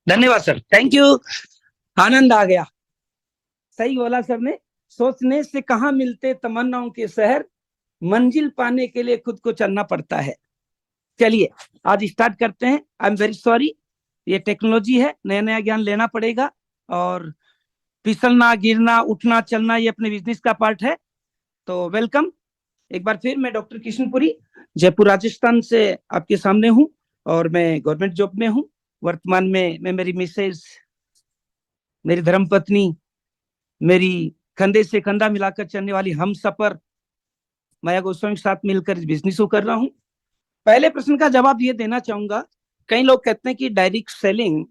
धन्यवाद sir, thank you. आनंद आ गया। सही बोला सर ने। सोचने से कहाँ मिलते तमन्नाओं के शहर, मंजिल पाने के लिए खुद को चलना पड़ता है। चलिए आज स्टार्ट करते हैं। आई एम वेरी सॉरी, ये टेक्नोलॉजी है, नया नया ज्ञान लेना पड़ेगा। और फिसलना, गिरना, उठना, चलना ये अपने बिजनेस का पार्ट है। तो वेलकम एक बार फिर। मैं डॉक्टर किशनपुरी, जयपुर राजस्थान से आपके सामने हूँ। और मैं गवर्नमेंट जॉब में हूँ वर्तमान में। मैं, मेरी मिसेज, मेरी धर्मपत्नी, मेरी कंधे से कंधा मिलाकर चलने वाली हम सफर माया गोस्वामी के साथ मिलकर इस बिजनेस को कर रहा हूँ। पहले प्रश्न का जवाब ये देना चाहूंगा। कई लोग कहते हैं कि डायरेक्ट सेलिंग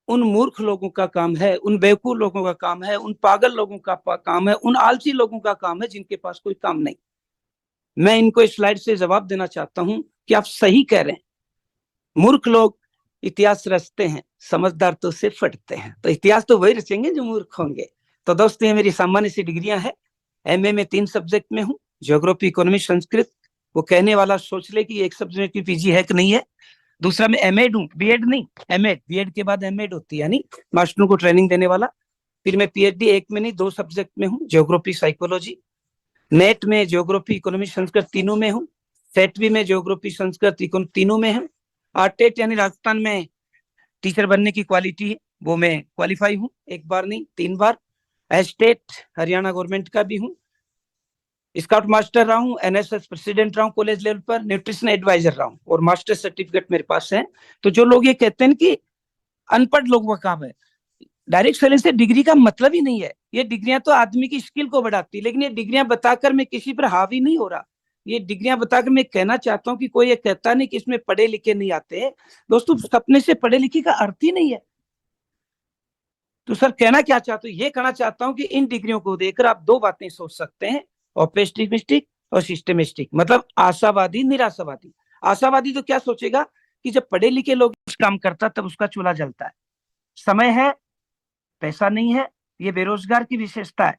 उन मूर्ख लोगों का काम है, उन बेवकूफ लोगों का काम है, उन पागल लोगों का काम है, उन आलसी लोगों का काम है जिनके पास कोई काम नहीं। मैं इनको इस स्लाइड से जवाब देना चाहता हूं कि आप सही कह रहे हैं। मूर्ख लोग इतिहास रचते हैं, समझदार तो उसे फटते हैं। तो इतिहास तो वही रचेंगे जो मूर्ख होंगे। तो दोस्तों ये मेरी सामान्य सी डिग्रियां हैं। एमए में 3 सब्जेक्ट में हूँ, ज्योग्राफी, इकोनॉमी, संस्कृत। वो कहने वाला सोच ले कि एक सब्जेक्ट की पीजी है कि नहीं है। दूसरा मैं एमएड हूँ, बीएड नहीं, एमएड। बीएड के बाद एमएड होती है, यानी मास्टरों को ट्रेनिंग देने वाला। फिर मैं पीएचडी एक में नहीं 2 सब्जेक्ट में हूँ, ज्योग्राफी, साइकोलॉजी। नेट में ज्योग्राफी, इकोनॉमी, संस्कृत तीनों में हूँ। सेट भी में ज्योग्राफी, संस्कृत, इकोनॉमी तीनों में है। आरटेट यानी राजस्थान में टीचर बनने की क्वालिटी है, वो मैं क्वालिफाई हूँ, एक बार नहीं 3 बार। एस्टेट हरियाणा गवर्नमेंट का भी हूँ। स्काउट मास्टर रहा हूँ, एनएसएस प्रेसिडेंट रहा हूँ कॉलेज लेवल पर, न्यूट्रिशन एडवाइजर रहा हूँ, और मास्टर सर्टिफिकेट मेरे पास है। तो जो लोग ये कहते हैं कि अनपढ़ लोगों का काम है, डायरेक्ट सेलिंग से डिग्री का मतलब ही नहीं है। ये डिग्रियां तो आदमी की स्किल को बढ़ाती है, लेकिन ये डिग्रियां बताकर मैं किसी पर हावी नहीं हो रहा। ये डिग्रियां बताकर मैं कहना चाहता हूं कि कोई ये कहता नहीं कि इसमें पढ़े लिखे नहीं आते। दोस्तों सपने से पढ़े लिखे का अर्थ ही नहीं है। तो सर कहना क्या चाहता हूँ, ये कहना चाहता हूँ कि इन डिग्रियों को देकर आप 2 बातें सोच सकते हैं, ऑप्टिमिस्टिक और सिस्टमिस्टिक, मतलब आशावादी, निराशावादी। आशावादी तो क्या सोचेगा कि जब पढ़े लिखे लोग काम करता तब उसका चूल्हा जलता है। समय है, पैसा नहीं है, ये बेरोजगार की विशेषता है।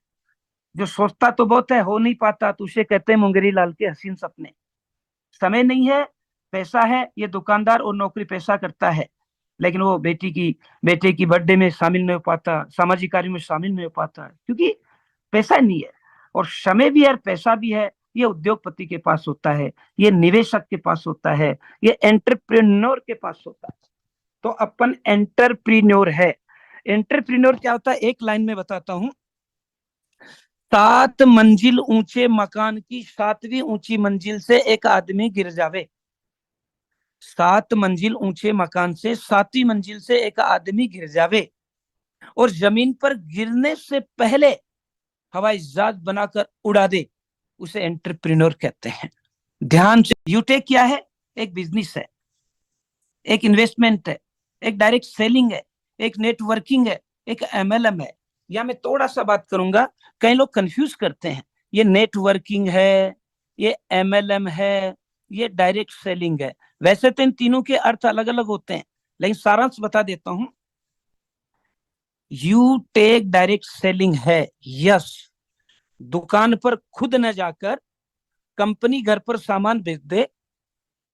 जो सोचता तो बहुत है, हो नहीं पाता, तो उसे कहते हैं मुंगेरी लाल के हसीन सपने। समय नहीं है, पैसा है, ये दुकानदार और नौकरी पैसा करता है, लेकिन वो बेटे की बर्थडे में शामिल नहीं हो पाता, सामाजिक कार्यों में शामिल नहीं हो पाता है, क्योंकि पैसा नहीं है। और समय भी है और पैसा भी है, ये उद्योगपति के पास होता है, ये निवेशक के पास होता है, ये एंटरप्रेन्योर के पास होता है। तो अपन एंटरप्रेन्योर है। एंटरप्रेन्योर क्या होता है, एक लाइन में बताता हूं। 7 मंजिल ऊंचे मकान की 7वीं ऊंची मंजिल से एक आदमी गिर जावे। 7 मंजिल ऊंचे मकान से 7वीं मंजिल से एक आदमी गिर जावे और जमीन पर गिरने से पहले हवाई जहाज बनाकर उड़ा दे, उसे एंटरप्रेन्योर कहते हैं। ध्यान से, यूटेक क्या है? एक बिजनेस है, एक इन्वेस्टमेंट है, एक डायरेक्ट सेलिंग है, एक नेटवर्किंग है, एक एमएलएम है। या मैं थोड़ा सा बात करूंगा, कई लोग कंफ्यूज करते हैं, ये नेटवर्किंग है, ये एमएलएम है, ये डायरेक्ट सेलिंग है। वैसे तो इन तीनों के अर्थ अलग अलग होते हैं, लेकिन सारांश बता देता हूं। यू टेक डायरेक्ट सेलिंग है, यस, दुकान पर खुद न जाकर कंपनी घर पर सामान भेज दे,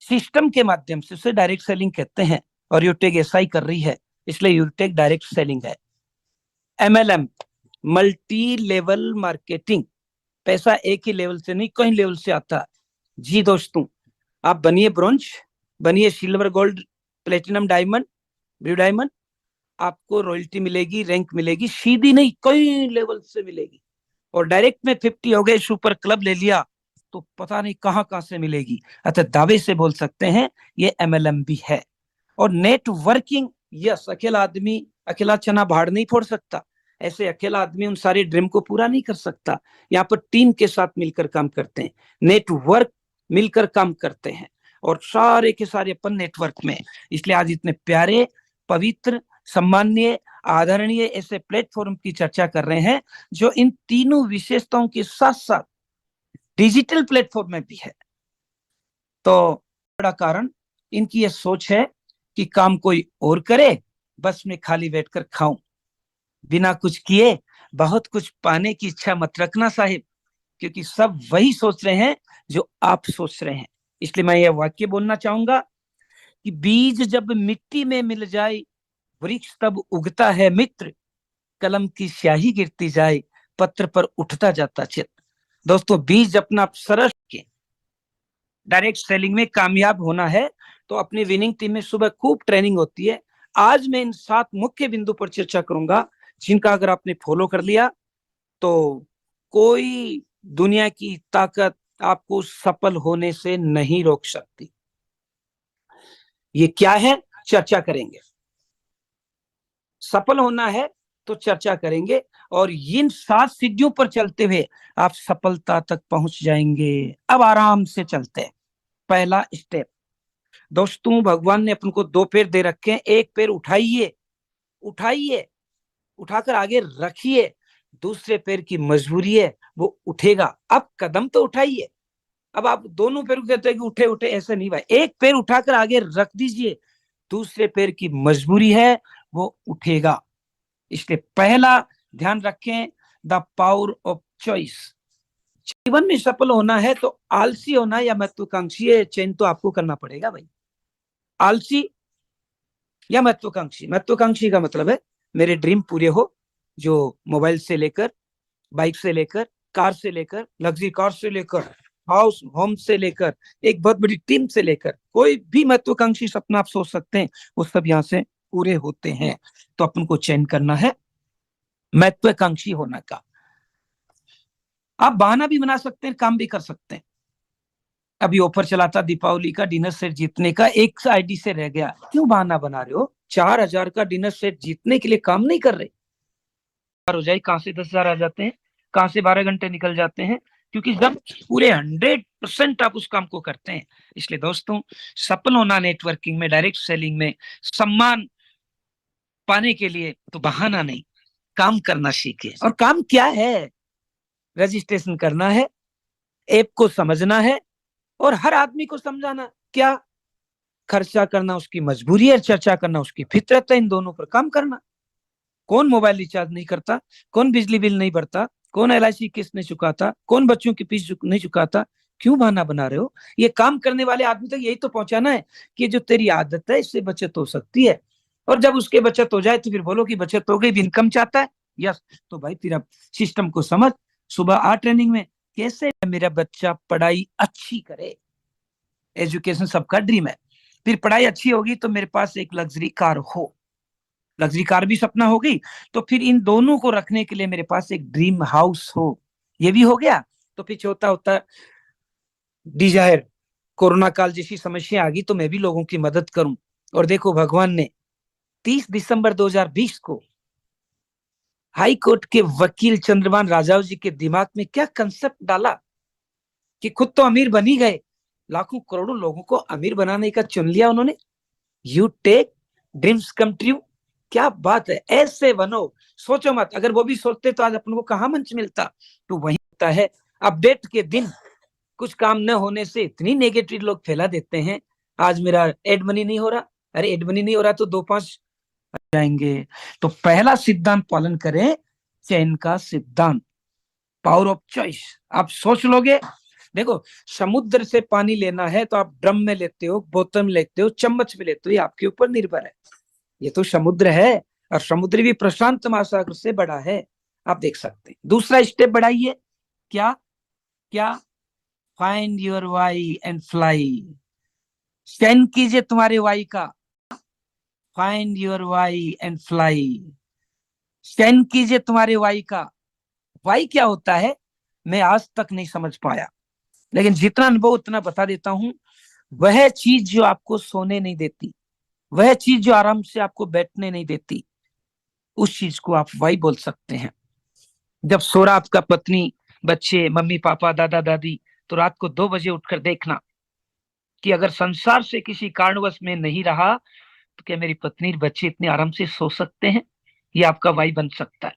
सिस्टम के माध्यम से, उसे डायरेक्ट सेलिंग कहते हैं। और यूटेक ऐसा ही कर रही है, इसलिए यूटेक डायरेक्ट सेलिंग है। एमएलएम, मल्टी लेवल मार्केटिंग, पैसा एक ही लेवल से नहीं, कई लेवल से आता है। जी दोस्तों, आप बनिए ब्रोंज, बनिए silver, gold, platinum, diamond, blue diamond, आपको रॉयल्टी मिलेगी, रैंक मिलेगी, सीधी नहीं कई लेवल से मिलेगी। और डायरेक्ट में 50 हो गए, सुपर क्लब ले लिया, तो पता नहीं कहां कहां से मिलेगी। अतः दावे से बोल सकते हैं ये एमएलएम भी है। और नेटवर्किंग, यस, अकेला आदमी अकेला चना भाड़ नहीं फोड़ सकता, ऐसे अकेला आदमी उन सारे ड्रीम को पूरा नहीं कर सकता। यहाँ पर टीम के साथ मिलकर काम करते हैं, नेटवर्क मिलकर काम करते हैं, और सारे के सारे अपन नेटवर्क में। इसलिए आज इतने प्यारे, पवित्र, सम्माननीय, आदरणीय ऐसे प्लेटफॉर्म की चर्चा कर रहे हैं जो इन तीनों विशेषताओं के साथ साथ डिजिटल प्लेटफॉर्म में भी है। तो बड़ा कारण इनकी यह सोच है कि काम कोई और करे, बस मैं खाली बैठकर खाऊं, बिना कुछ किए बहुत कुछ पाने की इच्छा मत रखना साहिब, क्योंकि सब वही सोच रहे हैं जो आप सोच रहे हैं। इसलिए मैं यह वाक्य बोलना चाहूंगा कि बीज जब मिट्टी में मिल जाए वृक्ष तब उगता है मित्र, कलम की स्याही गिरती जाए, पत्र पर उठता जाता चित्र। दोस्तों, बीज अपना सरस के डायरेक्ट सेलिंग में कामयाब होना है तो अपनी विनिंग टीम में सुबह खूब ट्रेनिंग होती है। आज मैं इन 7 मुख्य बिंदु पर चर्चा करूंगा, जिनका अगर आपने फॉलो कर लिया तो कोई दुनिया की ताकत आपको सफल होने से नहीं रोक सकती। ये क्या है, चर्चा करेंगे। सफल होना है तो चर्चा करेंगे, और इन 7 सीढ़ियों पर चलते हुए आप सफलता तक पहुंच जाएंगे। अब आराम से चलते हैं। पहला स्टेप, दोस्तों, भगवान ने अपन को 2 पैर दे रखे हैं। एक पैर उठाइए, उठाइए, उठाकर आगे रखिए। दूसरे पैर की मजबूरी है, वो उठेगा। अब कदम तो उठाइए। अब आप दोनों पैर को कहते हैं कि उठे उठे, ऐसे नहीं भाई। एक पैर उठाकर आगे रख दीजिए, दूसरे पैर की मजबूरी है, वो उठेगा। इसलिए पहला ध्यान रखें, द पावर ऑफ चॉइस। जीवन में सफल होना है तो आलसी होना या महत्वाकांक्षी है, चयन तो आपको करना पड़ेगा भाई। आलसी या महत्वाकांक्षी। महत्वाकांक्षी का मतलब है मेरे ड्रीम पूरे हो, जो मोबाइल से लेकर, बाइक से लेकर, कार से लेकर, लग्जरी कार से लेकर, हाउस होम से लेकर, एक बहुत बड़ी टीम से लेकर, कोई भी महत्वाकांक्षी सपना आप सोच सकते हैं, वो सब यहाँ से पूरे होते हैं। तो अपन को चयन करना है महत्वाकांक्षी होने का। आप बहाना भी बना सकते हैं, काम भी कर सकते हैं। अभी ऑफर चला था दीपावली का, डिनर सेट जीतने का, एक आईडी से रह गया। क्यों बहाना बना रहे हो? 4,000 का डिनर सेट जीतने के लिए काम नहीं कर रहे हो जाए। कहां से 10,000 आ जाते हैं, कहां से 12 घंटे निकल जाते हैं, क्योंकि जब पूरे 100% आप उस काम को करते हैं। इसलिए दोस्तों, सफल होना नेटवर्किंग में, डायरेक्ट सेलिंग में, सम्मान पाने के लिए तो बहाना नहीं, काम करना सीखे। और काम क्या है? रजिस्ट्रेशन करना है, ऐप को समझना है, और हर आदमी को समझाना। क्या? खर्चा करना उसकी मजबूरी है, चर्चा करना उसकी फितरत है। इन दोनों पर काम करना। कौन मोबाइल रिचार्ज नहीं करता? कौन बिजली बिल नहीं भरता? कौन LIC किस्त नहीं चुकाता? कौन बच्चों की फीस नहीं चुकाता? क्यों बहाना बना रहे हो? ये काम करने वाले आदमी तक यही तो पहुंचाना है कि जो तेरी आदत है इससे बचत हो सकती है। और जब उसके बचत हो जाए तो फिर बोलो कि बचत हो गई, इनकम चाहता है। यस, तो भाई फिर अब सिस्टम को समझ। सुबह आ ट्रेनिंग में, कैसे मेरा बच्चा पढ़ाई अच्छी करे। एजुकेशन सबका ड्रीम है। फिर पढ़ाई अच्छी होगी तो मेरे पास एक लग्जरी कार हो, लग्जरी कार भी सपना हो गई। तो फिर इन दोनों को रखने के लिए मेरे पास एक ड्रीम हाउस हो, ये भी हो गया। तो फिर चौथा होता डिजायर। कोरोना काल जैसी समस्या आ गई तो मैं भी लोगों की मदद करूं। और देखो, भगवान ने 30 दिसंबर 2020 को हाई कोर्ट के वकील चंद्रभान राजाओ जी के दिमाग में क्या कंसेप्ट डाला कि खुद तो अमीर बन ही गए, लाखों करोड़ों लोगों को अमीर बनाने का चुन लिया उन्होंने। You take dreams come true. क्या बात है, ऐसे बनो। सोचो मत, अगर वो भी सोचते तो आज अपन को कहाँ मंच मिलता। तो वही होता है, अपडेट के दिन कुछ काम न होने से इतनी नेगेटिव लोग फैला देते हैं। आज मेरा एड मनी नहीं हो रहा, अरे एड मनी नहीं हो रहा तो 2-5 जाएंगे। तो पहला सिद्धांत पालन करें, चयन का सिद्धांत, पावर ऑफ चॉइस। आप सोच लोगे। देखो, समुद्र से पानी लेना है तो आप ड्रम में लेते हो, बोतल में लेते हो, चम्मच में लेते हो, ये आपके ऊपर निर्भर है। ये तो समुद्र है, और समुद्र भी प्रशांत महासागर से बड़ा है, आप देख सकते हैं। दूसरा स्टेप बढ़ाइए। क्या? क्या? Find your why and fly. चयन कीजिए तुम्हारे वाई का। Find your why and fly. चयन कीजिए तुम्हारे वाई का। वाई क्या होता है, मैं आज तक नहीं समझ पाया, लेकिन जितना अनुभव उतना बता देता हूं। वह चीज जो आपको सोने नहीं देती, वह चीज जो आराम से आपको बैठने नहीं देती, उस चीज को आप वाई बोल सकते हैं। जब सो रहा आपका पत्नी, बच्चे, मम्मी पापा, दादा दादी, तो रात को 2 बजे उठकर देखना कि अगर संसार से किसी कारणवश में नहीं रहा तो क्या मेरी पत्नी बच्चे इतने आराम से सो सकते हैं? ये आपका वाई बन सकता है।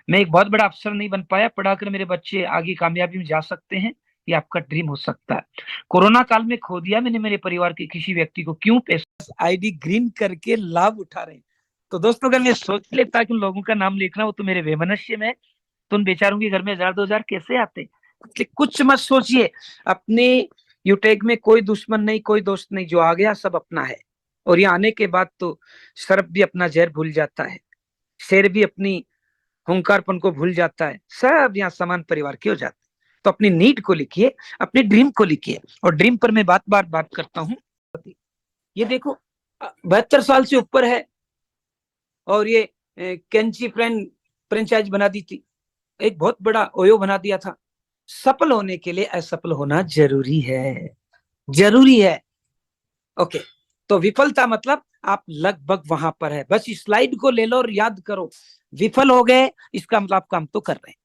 मैं एक बहुत बड़ा अफसर नहीं बन पाया, पढ़ाकर मेरे बच्चे आगे कामयाबी में जा सकते हैं, ये आपका ड्रीम हो सकता है। कोरोना काल में खो दिया मैंने मेरे परिवार के किसी व्यक्ति को, क्यों? पैसा ID ग्रीन करके लाभ उठा रहे हैं। तो दोस्तों, अगर मैं सोच लेता कि उन लोगों का नाम लिखना, वो तो मेरे वैमनस्य में, तो उन बेचारों के घर में 1,000-2,000 कैसे आते। कुछ मत सोचिए। अपने यूटेक में कोई दुश्मन नहीं, कोई दोस्त नहीं, जो आ गया सब अपना है। और यहाँ आने के बाद तो सर्प भी अपना जहर भूल जाता है, शेर भी अपनी हुंकारपन को भूल जाता है, सब यहाँ समान परिवार के हो जाते हैं। तो अपनी नीड को लिखिए, अपनी ड्रीम को लिखिए। और ड्रीम पर मैं बात करता हूँ। ये देखो 72 साल से ऊपर है और ये कैंची फ्रेंचाइज बना दी थी, एक बहुत बड़ा ओयो बना दिया था। सफल होने के लिए असफल होना जरूरी है, जरूरी है। ओके, तो विफलता मतलब आप लगभग वहां पर है, बस इस स्लाइड को ले लो और याद करो, विफल हो गए इसका मतलब आप काम तो कर रहे हैं।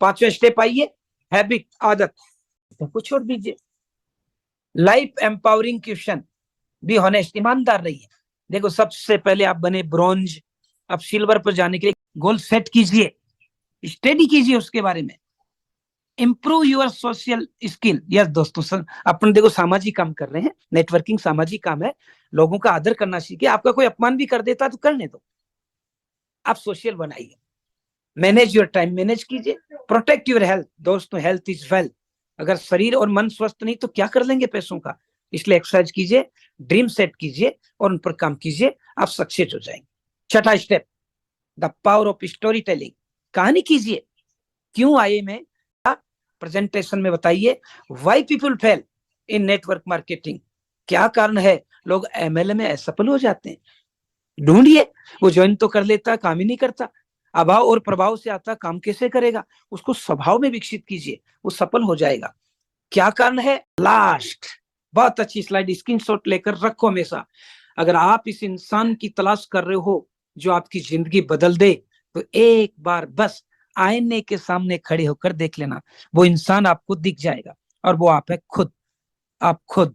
5वां स्टेप आइए, हैबिट, आदत को छोड़ दीजिए। Life empowering question, be honest, ईमानदार रहिए। देखो सबसे पहले आप बने ब्रॉन्ज, अब सिल्वर पर जाने के लिए गोल सेट कीजिए, स्टडी कीजिए उसके बारे में। Improve your social skill. Yes दोस्तों, अपन देखो सामाजिक काम कर रहे हैं, नेटवर्किंग सामाजिक काम है, लोगों का आदर करना सीखिए। आपका कोई अपमान भी कर देता तो करने दो, आप सोशल बनाइए। मैनेज योर टाइम, मैनेज कीजिए। प्रोटेक्ट योर हेल्थ, दोस्तों हेल्थ इज वेल्थ। अगर शरीर और मन स्वस्थ नहीं तो क्या कर लेंगे पैसों का, इसलिए एक्सरसाइज कीजिए, ड्रीम सेट कीजिए और उन पर काम कीजिए, आप सक्सेस हो जाएंगे। 6वां step, the power of story telling. कहानी कीजिए, क्यों आए में प्रेजेंटेशन में बताइए। Why people fail in network marketing, क्या कारण है लोग एमएलए में असफल हो जाते हैं। ढूंढिए, वो ज्वाइन तो कर लेता, काम ही नहीं करता। अभाव और प्रभाव से आता, काम कैसे करेगा, उसको स्वभाव में विकसित कीजिए, वो सफल हो जाएगा। क्या कारण है। लास्ट, बहुत अच्छी स्लाइड, स्क्रीनशॉट लेकर रखो हमेशा। अगर आप इस इंसान की तलाश कर रहे हो जो आपकी जिंदगी बदल दे, तो एक बार बस आईने के सामने खड़े होकर देख लेना, वो इंसान आपको दिख जाएगा। और वो आप है खुद, आप खुद,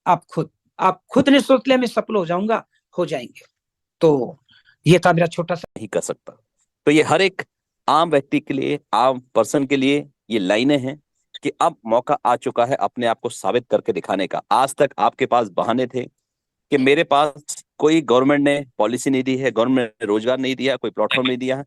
आप खुद। आप खुद ने सोच लिया मैं सफल हो जाऊंगा, हो जाएंगे। तो ये था मेरा छोटा सा। नहीं कर सकता, तो ये हर एक आम व्यक्ति के लिए, आम पर्सन के लिए ये लाइनें हैं कि अब मौका आ चुका है अपने आप को साबित करके दिखाने का। आज तक आपके पास बहाने थे कि मेरे पास कोई गवर्नमेंट ने पॉलिसी नहीं दी है, गवर्नमेंट ने रोजगार नहीं दिया, कोई प्लेटफॉर्म नहीं दिया है,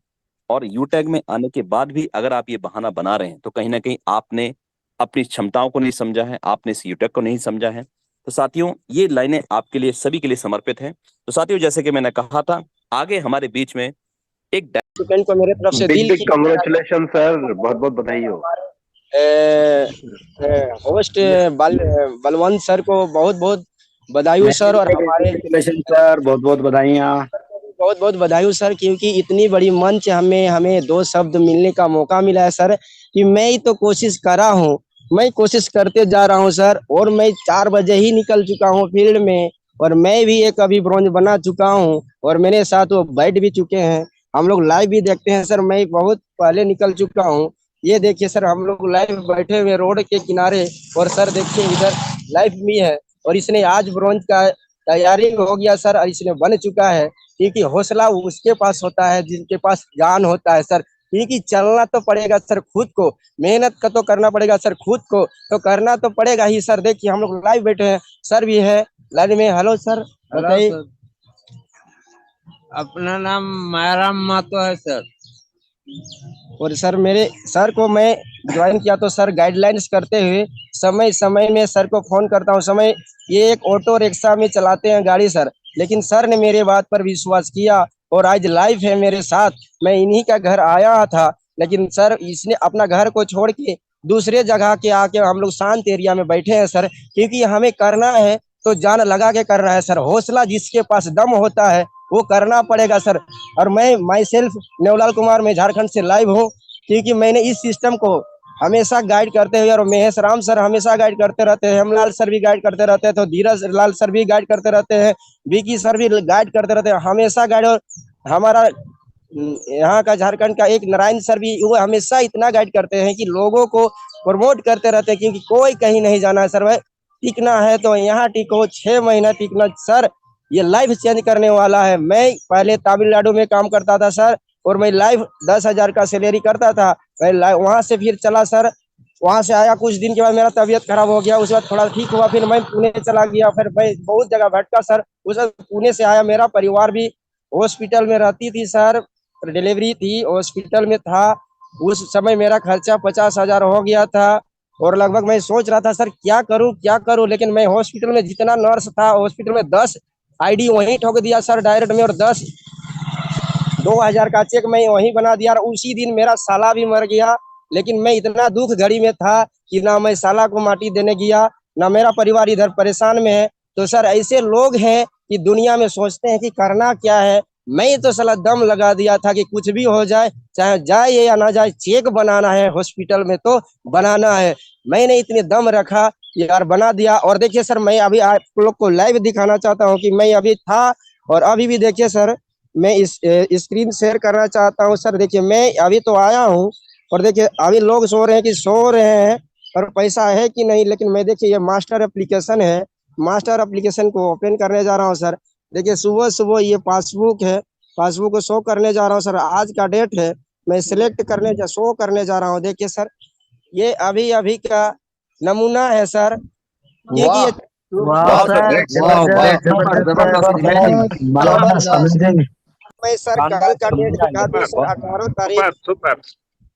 और यूटैग में आने के बाद भी अगर आप ये बहाना बना रहे हैं तो कहीं ना कहीं आपने अपनी क्षमताओं को नहीं समझा है, आपने इस यूटैग को नहीं समझा है। तो साथियों, ये लाइनें आपके लिए, सभी के लिए समर्पित हैं। तो साथियों, जैसे कि मैंने कहा था, आगे हमारे बीच में एक स्टूडेंट को मेरे तरफ से दिल की कांग्रेचुलेशन सर, बहुत बहुत बधाई हो। होस्ट बलवंत सर को बहुत बहुत बधाई हो सर, और हमारे सर बहुत बहुत बधाइयाँ। बहुत बहुत बधाई हो सर, क्योंकि इतनी बड़ी मंच हमें दो शब्द मिलने का मौका मिला है सर। कि मैं ही तो कोशिश कर रहा हूँ, मैं कोशिश करते जा रहा हूँ सर, और मैं 4 बजे ही निकल चुका हूँ फील्ड में, और मैं भी एक अभी ब्रॉन्ज बना चुका हूँ, और मेरे साथ वो बैठ भी चुके हैं। हम लोग लाइव भी देखते हैं सर, मैं बहुत पहले निकल चुका हूँ। ये देखिए सर, हम लोग लाइव बैठे हुए रोड के किनारे, और सर देखिए इधर लाइव भी है, और इसने आज ब्रॉन्ज का तैयारी हो गया सर, और इसने बन चुका है। क्योंकि हौसला उसके पास होता है जिनके पास ज्ञान होता है सर। क्योंकि चलना तो पड़ेगा सर खुद को, मेहनत का तो करना पड़ेगा सर खुद को, तो करना तो पड़ेगा ही सर। देखिए हम लोग लाइव बैठे हैं, सर भी है लाइन में। हेलो सर, बताइए। अपना नाम मायाराम महतो है सर। और सर मेरे सर को मैं ज्वाइन किया तो सर गाइडलाइंस करते हुए समय समय में सर को फोन करता हूँ। समय ये एक ऑटो रिक्शा में चलाते हैं गाड़ी सर, लेकिन सर ने मेरे बात पर विश्वास किया, और आज लाइव है मेरे साथ। मैं इन्हीं का घर आया था, लेकिन सर इसने अपना घर को छोड़ के दूसरे जगह के आके हम लोग शांत एरिया में बैठे हैं सर। क्योंकि हमें करना है तो जान लगा के कर रहा है सर। हौसला जिसके पास दम होता है वो करना पड़ेगा सर। और मैं माई सेल्फ नेवलाल कुमार, मैं झारखंड से लाइव हूँ। क्योंकि मैंने इस सिस्टम को हमेशा गाइड करते हुए, और महेश राम सर हमेशा गाइड करते रहते हैं, हेमलाल सर भी गाइड करते रहते हैं, तो धीरज लाल सर भी गाइड करते रहते हैं, विकी सर भी गाइड करते रहते हैं, हमेशा गाइड। और हमारा यहाँ का झारखंड का एक नारायण सर भी, वो हमेशा इतना गाइड करते हैं कि लोगों को प्रमोट करते रहते हैं। क्योंकि कोई कहीं नहीं जाना है सर, भाई टिकना है तो यहाँ टिको, 6 महीना टिकना सर। ये लाइफ चेंज करने वाला है। मैं पहले तमिलनाडु में काम करता था सर, और मैं लाइव 10,000 का सैलरी करता था। मैं वहां से फिर चला सर, वहां से आया, कुछ दिन के बाद मेरा तबीयत खराब हो गया, उसके बाद थोड़ा ठीक हुआ, फिर मैं पुणे चला गया। फिर मैं बहुत जगह भटका सर, उस पुणे से आया। मेरा परिवार भी हॉस्पिटल में रहती थी सर, डिलीवरी थी, हॉस्पिटल में था। उस समय मेरा खर्चा 50,000 हो गया था। और लगभग मैं सोच रहा था सर क्या करूं, लेकिन मैं हॉस्पिटल में जितना नर्स था हॉस्पिटल में 10 आईडी वहीं ठोक दिया सर डायरेक्ट में, और 2000 का चेक मैं वहीं बना दिया, और उसी दिन मेरा साला भी मर गया। लेकिन मैं इतना दुख घड़ी में था कि ना मैं साला को माटी देने गया, ना मेरा परिवार इधर परेशान में है। तो सर ऐसे लोग हैं कि दुनिया में सोचते हैं कि करना क्या है। मैं तो साला दम लगा दिया था कि कुछ भी हो जाए, चाहे जाए या ना जाए, चेक बनाना है हॉस्पिटल में तो बनाना है। मैंने इतने दम रखा कि यार बना दिया। और देखिए सर, मैं अभी आप लोग को लाइव दिखाना चाहता हूँ कि मैं अभी था और अभी भी देखिए सर, मैं इस स्क्रीन शेयर करना चाहता हूँ सर। देखिए मैं अभी तो आया हूँ और देखिए अभी लोग सो रहे हैं कि सो रहे हैं और पैसा है कि नहीं, लेकिन मैं देखिए ये मास्टर एप्लीकेशन है, मास्टर एप्लीकेशन को ओपन करने जा रहा हूँ सर। देखिए सुबह सुबह ये पासबुक है, पासबुक को शो करने जा रहा हूँ सर। आज का डेट है, मैं सिलेक्ट करने शो करने जा रहा हूँ। देखिए सर, ये अभी अभी का नमूना है सर, क्योंकि ये वाह वाह सर, सर, ग्रेट जबरदस्त जबरदस्त सर। मैं सर कल का डेट दिखा दूं सर, 18 तारीख, सुपर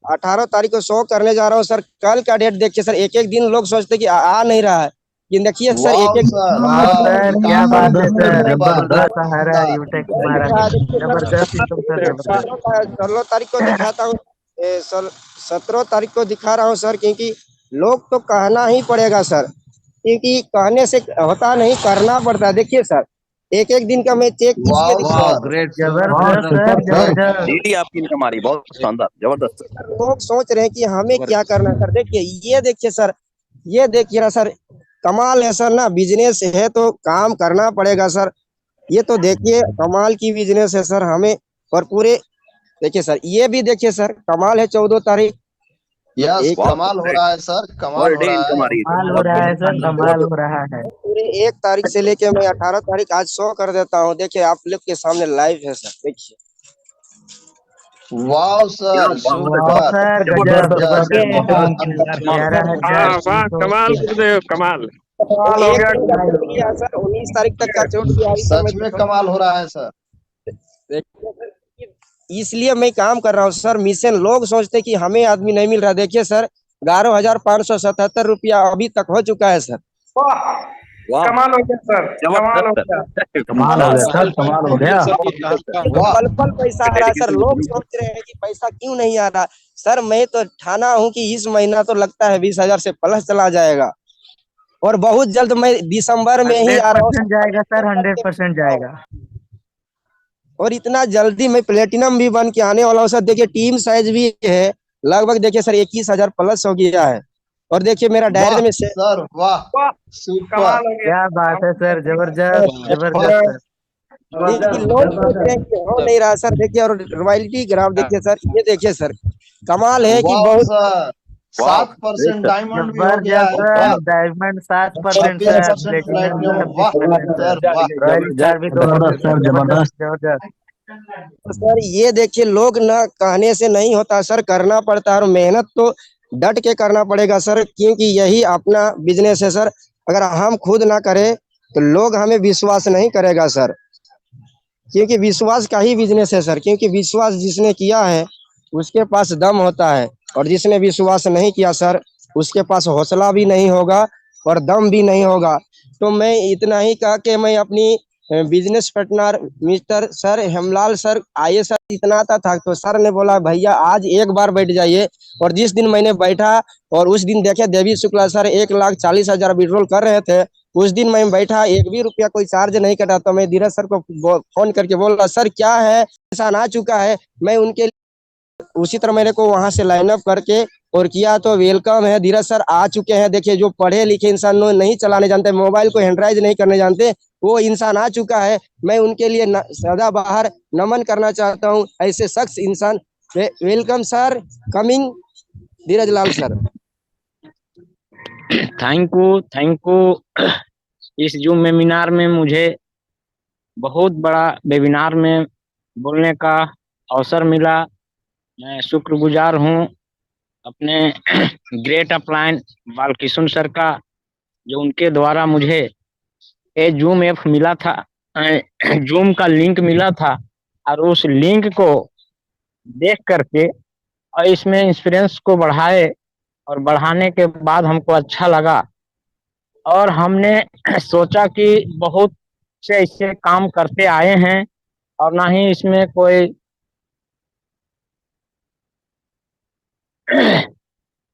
18 तारीख को शो करने जा रहा हूँ सर। कल का डेट देखिए सर, एक एक दिन लोग सोचते कि आ नहीं रहा है, लेकिन देखिए सर एक एक वाह सर, क्या बात है सर, जबरदस्त। सहारा यूटेक हमारा जबरदस्त एकदम सर, जबरदस्त। 16 तारीख को दिखाता हूँ, 17 तारीख को दिखा रहा हूँ सर, क्योंकि लोग तो कहना ही पड़ेगा सर, क्योंकि कहने से होता नहीं, करना पड़ता है। देखिए सर, एक एक दिन का मैं चेक इसलिए दिखा रहा वाह, हूँ। ग्रेट जबरदस्त सर, जबरदस्त। डेली आपकी इनकम आ रही, बहुत शानदार, जबरदस्त सर। सर लोग सोच रहे हैं कि हमें क्या जबरदस्त। करना है सर। देखिए ये देखिए सर, ये देखिए ना सर, कमाल है सर ना। बिजनेस है तो काम करना पड़ेगा सर। ये तो देखिए कमाल की बिजनेस है सर हमें। और पूरे देखिए सर, ये भी देखिए सर, कमाल है। 14 तारीख यस, एक वाह कमाल हो ग्रेट, रहा है सर, कमाल पर हो डे रहा इनकम है। आ रही है, कमाल हो बहुत रहा है बढ़िया, सर, कमाल हो जबरदस्त। रहा है। पूरे 1 तारीख से लेके मैं 18 तारीख आज शो कर देता हूँ। देखिए आप लोग के सामने लाइव है सर, देखिए। वाह क्या सर, बात है वाह सर, सुपर सर, गजब जबरदस्त सर, जबरदस्त। जबरदस्त। कमाल सर। 11,300। गुरुदेव कमाल और हो एक गया। तारीख का छूट गया सर, 19 तारीख तक का छूट गया अभी तो सच में कमाल हो रहा है सर। देखिए सर, इसलिए मैं काम कर रहा हूँ सर। मिशन लोग सोचते कि हमें आदमी नहीं मिल रहा। देखिए सर, 11,577 रुपया अभी तक हो चुका है सर। वाह, कमाल हो गया सर, कमाल हो जबरदस्त गया। सर, कमाल हो गया कमाल। सर, कमाल हो गया। तो वाह पल पल पैसा आ रहा है सर। डेडिकेशन लोग बिल्कुल। सोच रहे हैं कि पैसा क्यों नहीं आ रहा। सर मैं तो ठाना हूँ कि इस महीना तो लगता है 20,000 से प्लस चला जाएगा, और बहुत जल्द मैं दिसंबर में ही आ रहा हूँ 100% जाएगा सर, करके 100% मिलता हूँ। जाएगा। और इतना जल्दी मैं प्लेटिनम भी बन के आने वाला हूँ सर। देखिए टीम साइज भी है, लगभग देखिए सर 21,000 प्लस हो गया है। और देखिए मेरा वाह डायरेक्ट में सर, वाह वाह, सुपर। कमाल हो गया। क्या बात है सर, जबरदस्त जबरदस्त सर। क्योंकि लोग सोच रहे हैं कि हो नहीं रहा सर। देखिए और रॉयल्टी ग्राफ देखिए सर, ये देखिए सर, कमाल है कि वाह बहुत सर, वाह, ग्रेट 7% सर। डायमंड भी हो गया जबरदस्त है। सर, वाह, डायमंड 7% सर, 26% प्लेटिनम भी प्लेटिनम। वाह 26% सर, सर, वाह। रॉयल स्टार भी 2% जबरदस्त सर, सर, जबरदस्त जबरदस्त। जबरदस्त। सर। ये देखिए लोग ना कहने से नहीं होता सर, करना पड़ता है, और मेहनत तो डट के करना पड़ेगा सर, क्योंकि यही अपना बिजनेस है सर। अगर हम खुद ना करें तो लोग हमें विश्वास नहीं करेगा सर, क्योंकि विश्वास का ही बिजनेस है सर। क्योंकि विश्वास जिसने किया है उसके पास दम होता है, और जिसने विश्वास नहीं किया सर उसके पास हौसला भी नहीं होगा और दम भी नहीं होगा। तो मैं इतना ही कहा कि मैं अपनी business partner mister sir Hemlal sir आइए सर, इतना आता था तो सर ने बोला भैया आज एक बार बैठ जाइए। और जिस दिन मैंने बैठा और उस दिन देखे देवी शुक्ला सर 1,40,000 विड्रॉल कर रहे थे, उस दिन मैं बैठा, एक भी रुपया कोई चार्ज नहीं कटा। तो मैं धीरज सर को फोन करके बोला सर क्या है, पैसा आ चुका है। मैं उनके उसी तरह मेरे को वहां से लाइन अप करके और किया, तो वेलकम है, धीरज सर आ चुके हैं। देखिए जो पढ़े लिखे इंसान नहीं चलाने जानते, मोबाइल को हैंडराइज नहीं करने जानते, वो इंसान आ चुका है। मैं उनके लिए सदा बाहर नमन करना चाहता हूँ, ऐसे शख्स इंसान। Welcome sir, coming Dheeraj Lal sir. Thank you, thank you. इस जूम वेबिनार में मुझे बहुत बड़ा वेबिनार में बोलने का अवसर मिला। मैं शुक्रगुजार हूँ अपने ग्रेट अपलाइन बालकिशन सर का, जो उनके द्वारा मुझे ये जूम ऐप मिला था, जूम का लिंक मिला था, और उस लिंक को देख करके और इसमें एक्सपीरियंस को बढ़ाए और बढ़ाने के बाद हमको अच्छा लगा और हमने सोचा कि बहुत से ऐसे काम करते आए हैं और ना ही इसमें कोई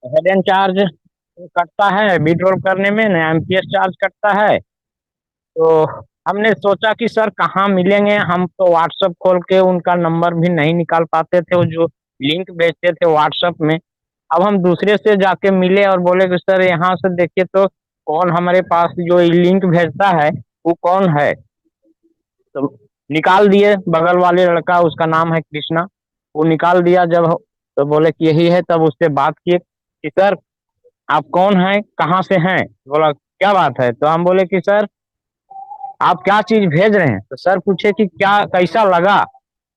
हेडन चार्ज कटता है विड्रॉल करने में, ना एमपीएस चार्ज कटता है। तो हमने सोचा कि सर कहाँ मिलेंगे, हम तो व्हाट्सएप खोल के उनका नंबर भी नहीं निकाल पाते थे, वो जो लिंक भेजते थे व्हाट्सएप में। अब हम दूसरे से जाके मिले और बोले कि सर यहाँ से देखिए तो कौन हमारे पास जो लिंक भेजता है वो कौन है। तो निकाल दिए, बगल वाले लड़का उसका नाम है कृष्णा, वो निकाल दिया जब, तो बोले कि यही है। तब उससे बात किए कि सर आप कौन हैं, कहाँ से हैं। बोला क्या बात है, तो हम बोले कि सर आप क्या चीज भेज रहे हैं। तो सर पूछे कि क्या कैसा लगा।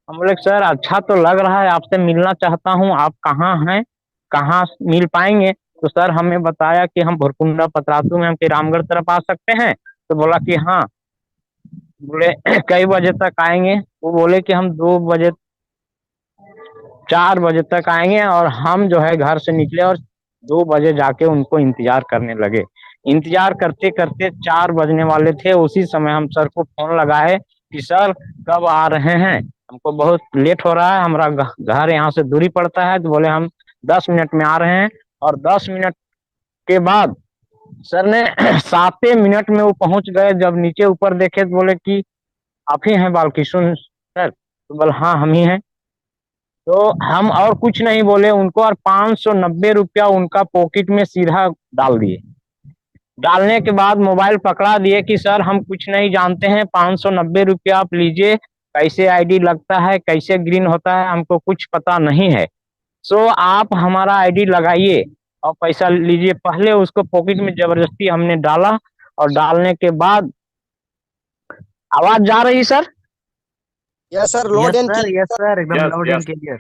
हम बोले सर अच्छा तो लग रहा है, आपसे मिलना चाहता हूँ, आप कहाँ हैं, कहाँ मिल पाएंगे। तो सर हमें बताया कि हम भुरकुंडा पतरातू में, हम कि रामगढ़ तरफ आ सकते हैं। तो बोला कि हाँ। बोले कई बजे तक आएंगे। वो बोले कि हम 2 बजे 4 बजे तक आएंगे। और हम जो है घर से निकले और 2 बजे जाके उनको इंतजार करने लगे। इंतजार करते करते 4 बजने वाले थे, उसी समय हम सर को फोन लगाए कि सर कब आ रहे हैं, हमको बहुत लेट हो रहा है, हमारा घर यहाँ से दूरी पड़ता है। तो बोले हम 10 मिनट में आ रहे हैं। और 10 मिनट के बाद सर ने 7 मिनट में वो पहुंच गए। जब नीचे ऊपर देखे तो बोले कि आप ही हैं बालकिशोर सर। तो बोले हाँ हम ही हैं। तो हम और कुछ नहीं बोले उनको, और 590 रुपया उनका पॉकेट में सीधा डाल दिए। डालने के बाद मोबाइल पकड़ा दिए कि सर हम कुछ नहीं जानते हैं, 590 रुपया आप लीजिए, कैसे आईडी लगता है, कैसे ग्रीन होता है, हमको कुछ पता नहीं है। सो आप हमारा आईडी लगाइए और पैसा लीजिए। पहले उसको पॉकेट में जबरदस्ती हमने डाला, और डालने के बाद आवाज जा रही sir. Yes sir, loud and yes sir, एकदम yes loud and yes clear.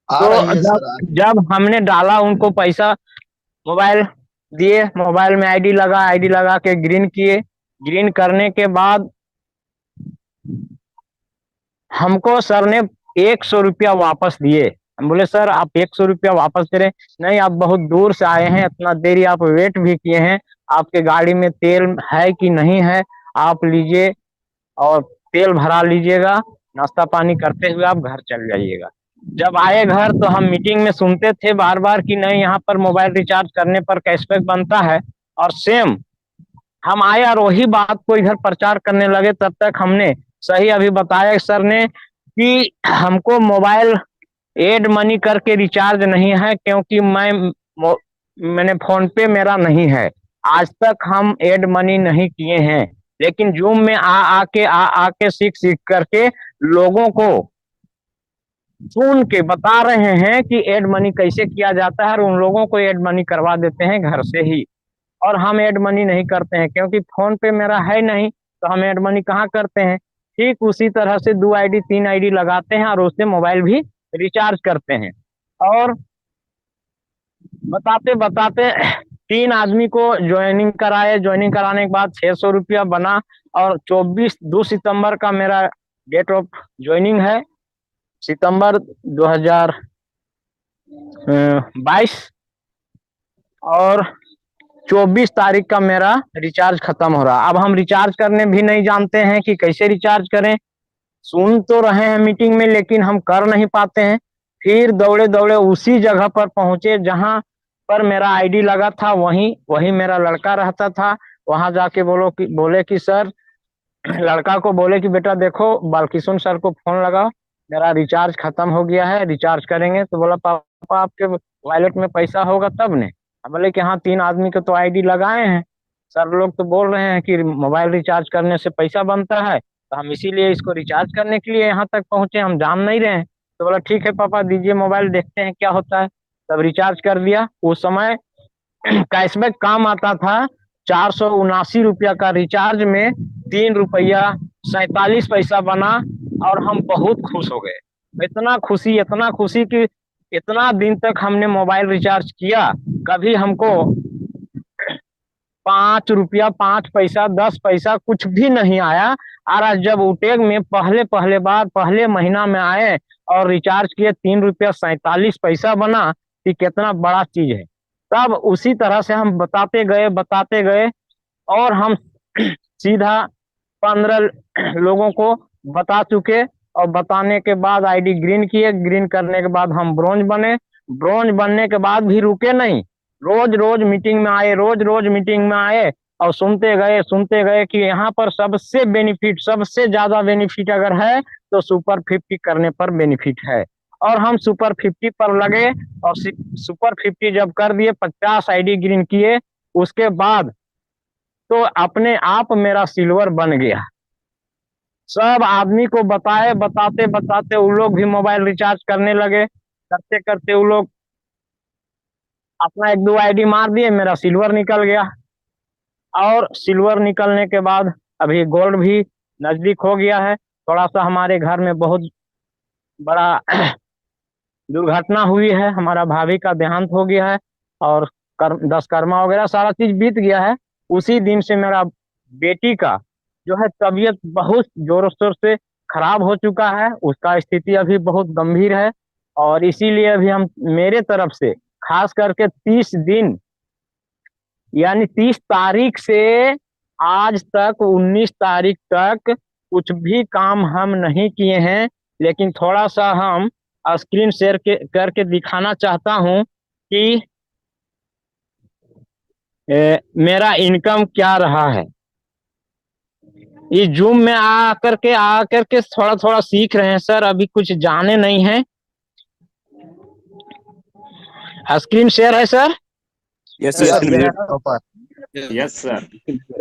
आ तो रही है जब सर। जब हमने डाला उनको पैसा, मोबाइल दिए, मोबाइल में आईडी लगा, आईडी लगा के ग्रीन किए। ग्रीन करने के बाद हमको सर ने 100 रुपया वापस दिए। हम बोले सर आप 100 रुपया वापस करें, नहीं आप बहुत दूर से आए हैं, इतना देरी आप वेट भी किए हैं, आपके गाड़ी में तेल है कि नहीं है, आप लीजिए और तेल भरा लीजिएगा, नाश्ता पानी करते हुए आप घर चल जाइएगा। जब आए घर तो हम मीटिंग में सुनते थे बार बार कि नहीं यहाँ पर मोबाइल रिचार्ज करने पर कैशबैक बनता है। और सेम हम आए और वही बात को इधर प्रचार करने लगे। तब तक हमने सही अभी बताया सर ने कि हमको मोबाइल एड मनी करके रिचार्ज नहीं है, क्योंकि मैंने फोन पे मेरा नहीं है। आज तक हम एड मनी नहीं किए हैं, लेकिन जूम में आ आके सीख सीख करके लोगों को सुन के बता रहे हैं कि एड मनी कैसे किया जाता है, और उन लोगों को एड मनी करवा देते हैं घर से ही। और हम एड मनी नहीं करते हैं, क्योंकि फोन पे मेरा है नहीं, तो हम एड मनी कहाँ करते हैं। ठीक उसी तरह से 2 आईडी 3 आईडी लगाते हैं और उससे मोबाइल भी रिचार्ज करते हैं। और बताते बताते 3 आदमी को ज्वाइनिंग कराए, ज्वाइनिंग कराने के बाद 600 रुपया बना। और 2 सितंबर का मेरा डेट ऑफ ज्वाइनिंग है, सितंबर 2022। और 24 तारीख का मेरा रिचार्ज खत्म हो रहा। अब हम रिचार्ज करने भी नहीं जानते हैं कि कैसे रिचार्ज करें। सुन तो रहे हैं मीटिंग में, लेकिन हम कर नहीं पाते हैं। फिर दौड़े दौड़े उसी जगह पर पहुंचे जहां पर मेरा आईडी लगा था, वहीं वहीं मेरा लड़का रहता था। वहां जाके बोले कि सर, लड़का को बोले कि बेटा देखो बालकिशोर सर को फोन लगाओ, मेरा रिचार्ज खत्म हो गया है, रिचार्ज करेंगे। तो बोला पापा आपके वॉलेट में पैसा होगा तब ने। हम बोले कि हाँ 3 आदमी को तो आईडी लगाए हैं, सर लोग तो बोल रहे हैं कि मोबाइल रिचार्ज करने से पैसा बनता है, तो हम इसीलिए इसको रिचार्ज करने के लिए यहाँ तक पहुंचे, हम जान नहीं रहे हैं। तो बोला ठीक है पापा दीजिए मोबाइल, देखते हैं क्या होता है। तब रिचार्ज कर दिया। उस समय कैशबैक काम आता था। 479 रुपया का रिचार्ज में 3 रुपया 47 पैसा बना, और हम बहुत खुश हो गए। इतना खुशी कि इतना दिन तक हमने मोबाइल रिचार्ज किया, कभी हमको 5 रुपया 5 पैसा 10 पैसा कुछ भी नहीं आया। और आज जब उटेग में पहले बार पहले महीना में आए और रिचार्ज किए, 3 रुपया 47 पैसा बना, कि कितना बड़ा चीज है। तब उसी तरह से हम बताते गए और हम सीधा 15 लोगों को बता चुके, और बताने के बाद आईडी ग्रीन किए। ग्रीन करने के बाद हम ब्रोंज बने। ब्रोंज बनने के बाद भी रुके नहीं, रोज रोज मीटिंग में आए और सुनते गए कि यहाँ पर सबसे ज्यादा बेनिफिट अगर है तो सुपर 50 करने पर बेनिफिट है। और हम सुपर 50 पर लगे और सुपर 50 जब कर दिए, 50 आईडी ग्रीन किए, उसके बाद तो अपने आप मेरा सिल्वर बन गया। सब आदमी को बताते वो लोग भी मोबाइल रिचार्ज करने लगे। करते करते वो लोग अपना 1-2 आईडी मार दिए, मेरा सिल्वर निकल गया। और सिल्वर निकलने के बाद अभी गोल्ड भी नजदीक हो गया है। थोड़ा सा हमारे घर में बहुत बड़ा दुर्घटना हुई है, हमारा भाभी का देहांत हो गया है और दशकर्मा वगैरह सारा चीज बीत गया है। उसी दिन से मेरा बेटी का जो है तबीयत बहुत जोर शोर से खराब हो चुका है, उसका स्थिति अभी बहुत गंभीर है। और इसीलिए अभी हम मेरे तरफ से खास करके 30 दिन यानी 30 तारीख से आज तक 19 तारीख तक कुछ भी काम हम नहीं किए हैं, लेकिन थोड़ा सा हम स्क्रीन शेयर करके दिखाना चाहता हूं कि मेरा इनकम क्या रहा है। इस जूम में आ करके थोड़ा थोड़ा सीख रहे हैं सर, अभी कुछ जाने नहीं है। स्क्रीन शेयर है sir? Yes yes sir.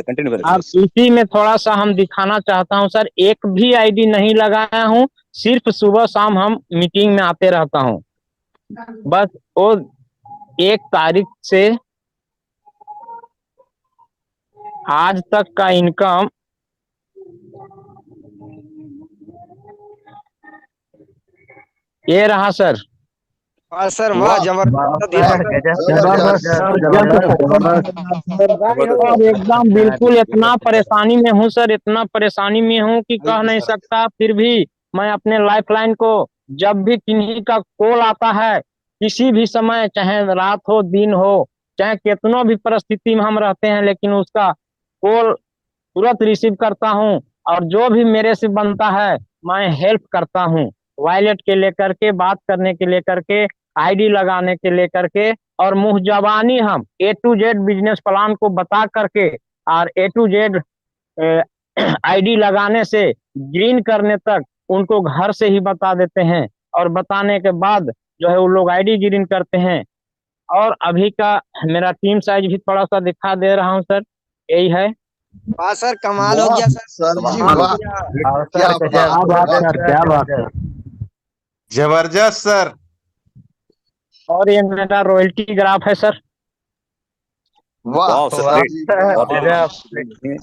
Continue अब इसी में थोड़ा सा हम दिखाना चाहता हूं सर, एक भी आईडी नहीं लगाया हूं, सिर्फ सुबह शाम हम मीटिंग में आते रहता हूं। बस वो 1 तारीख से आज तक का इनकम ये रहा सर। वाह सर वाह, जबरदस्त। और एकदम बिल्कुल इतना परेशानी में हूँ सर, इतना परेशानी में हूँ कि कह नहीं सकता। फिर भी मैं अपने लाइफलाइन को, जब भी किन्हीं का कॉल आता है, किसी भी समय, चाहे रात हो दिन हो, चाहे कितनों भी परिस्थिति में हम रहते हैं, लेकिन उसका कॉल तुरंत रिसीव करता हूँ। और जो भी मेरे से बनता है मैं हेल्प करता हूँ, वॉलेट के लेकर के, बात करने के लेकर के, आईडी लगाने के लेकर के। और मुंह जबानी हम A to Z business plan को बता करके और A to Z आईडी लगाने से ग्रीन करने तक उनको घर से ही बता देते हैं। और बताने के बाद जो है वो लोग आईडी ग्रीन करते हैं। और अभी का मेरा टीम साइज भी थोड़ा सा दिखा दे रहा हूँ सर, यही है। वाह सर, कमाल हो गया सर। सर जी वाह। वाह, क्या बात है। जबरदस्त सर। और ये मेरा रॉयल्टी ग्राफ है सर। वाह वाह सर,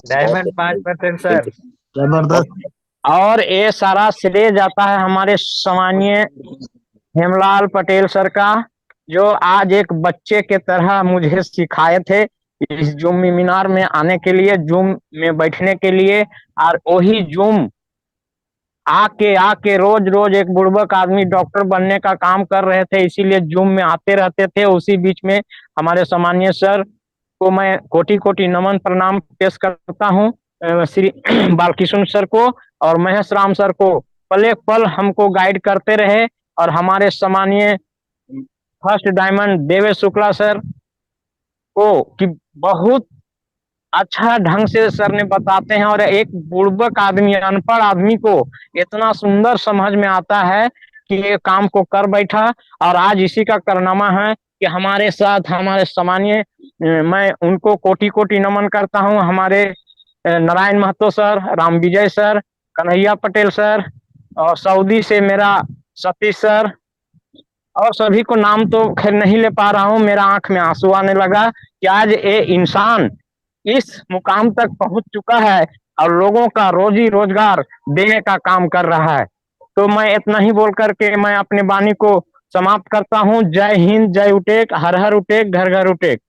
डायमंड 5% सर, जबरदस्त। और ये सारा श्रेय जाता है हमारे सम्मानीय हेमलाल पटेल सर का, जो आज एक बच्चे के तरह मुझे सिखाए थे इस जूम वेबिनार में आने के लिए, जूम में बैठने के लिए। और वही जूम आके रोज रोज एक बुड़बक आदमी डॉक्टर बनने का काम कर रहे थे, इसीलिए जूम में आते रहते थे। उसी बीच में हमारे सम्मानीय सर को मैं कोटि कोटि नमन प्रणाम पेश करता हूँ, श्री बालकृष्ण सर को और महेश राम सर को। पल पल हमको गाइड करते रहे। और हमारे सम्मानीय first diamond Devesh Shukla sir को कि बहुत अच्छा ढंग से सर ने बताते हैं। और एक बुड़बक आदमी, अनपढ़ आदमी को इतना सुंदर समझ में आता है कि ये काम को कर बैठा। और आज इसी का कारनामा है कि हमारे साथ हमारे सम्मानीय, मैं उनको कोटि कोटि नमन करता हूँ, हमारे नारायण महतो सर, राम विजय सर, कन्हैया पटेल सर, और सऊदी से मेरा सतीश सर, और सभी को नाम तो खैर नहीं ले पा रहा हूँ। मेरा आंख में आंसू आने लगा कि आज ये इंसान इस मुकाम तक पहुंच चुका है और लोगों का रोजी रोजगार देने का काम कर रहा है। तो मैं इतना ही बोल करके मैं अपने वाणी को समाप्त करता हूँ। जय हिंद, जय उटेक, हर हर उटेक, घर घर उटेक।